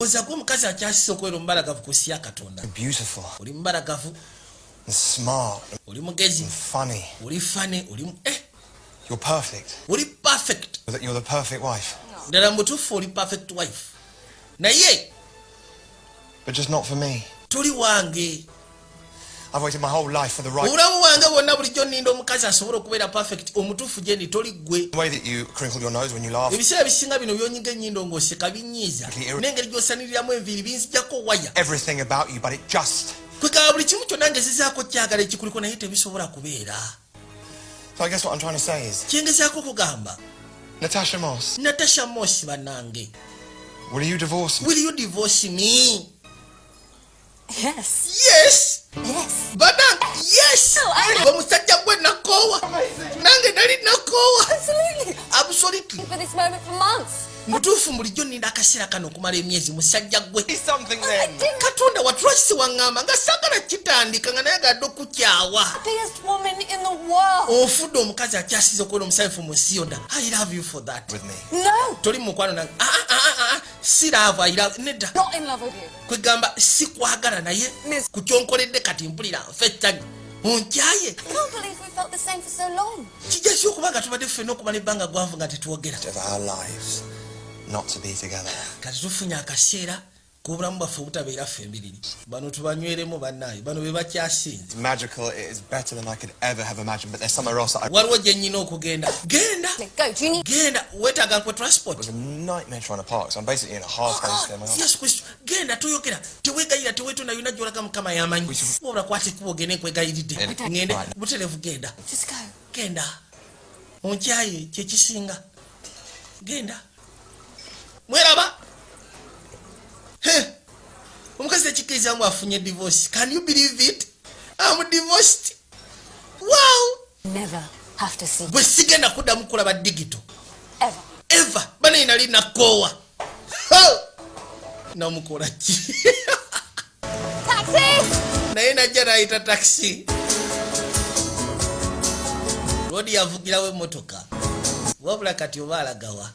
Oza kwa mkazi akyasiso kwero mbalagavu kusiya Katonda. Beautiful. Uli mbalagavu. Smart. Uli mugezi. Funny. Uli funny. Uli You're perfect. Uli perfect. You're the perfect wife. Ndala mutufu uli perfect wife. Naye. But just not for me. Tuli wange. I've waited my whole life for the right. Ulamu wange wonna bulijjo nnindo omukazi asobola okubeera perfect omutuufu gye ndi toli gwe. The way that you crinkle your nose when you laugh. Ebiseera bisinga bino byonyiga ennyindo ng'oseka binyiiza. N'engeri gy'osaniriramu enviiri binzijjako waya. Everything about you, but it just. Kwegamba buli kimu kyonna ngezezaako kyagala ekikuliko naye tebisobola kubeera. So I guess what I'm trying to say is. Kyengezaako kugamba. Natasha Moss. Natasha Moss bannange. Will you divorce me? Will you divorce me? Yes. Yes. Yes. Banange, yes. Bamusajja gwe nakoowa. Nange nali nakoowa. Absolutely. Absolutely. For this moment for months. Mutuufu bulijjo nninda akaseera kano okumala emyezi musajja gwe. Something then. Katonda watulwakisi waŋŋamba nga saagala kitandika nga naye gadde okukyawa. Biggest woman in the world. Ofudde omukazi akyasiza okubeera omusanyufu mu nsi yonna. I love you for that. With me. No. Toli mukwano nange. Si love, I love. Nedda. Not in love with you. Kwegamba si kwagala naye. Ku kyonkoledde kati mpulira nfe ettanyi. Onkyaye. I can't believe we felt the same for so long. Kijasi okuba nga tubadde ffenna okumala ebbanga gwanvu nga tetwogera. Of our lives not to be together. Kati tufunye akaseera k'obulamu bwaffe obutabeera ffe embiriri. Bano tubanyweremu bannaayo. Bano be bakyasinze. It's magical. It is better than I could ever have imagined. But there's somewhere else that I. Waliwo gye nnyina okugenda. Genda. Go. Do you need? Genda. Weetaaga nkwe It transport. was a nightmare trying to park. So I'm basically in a half space. Yesu Kristo. Genda toyogera. Teweegayira teweetunda yonna gy'olaga Mukama yamanyi. Wabula kwata ekkubo ogende nkwegayiridde. Ngende butereevu genda. Just go. Genda. Onkyaye kye kisinga. Genda. Mweraba. Omukazi ekikiriza mbu afunye divorce. Can you believe it? I'm divorced. Wow. Never have to see. Bwe sigenda kuddamu kulaba digital. Ever. Ever. Bane nali nakoowa. Namukola ki? Taxi. Naye najja n'ayita taxi. Rodi yavugirawo emmotoka. Wabula kati oba alagawa.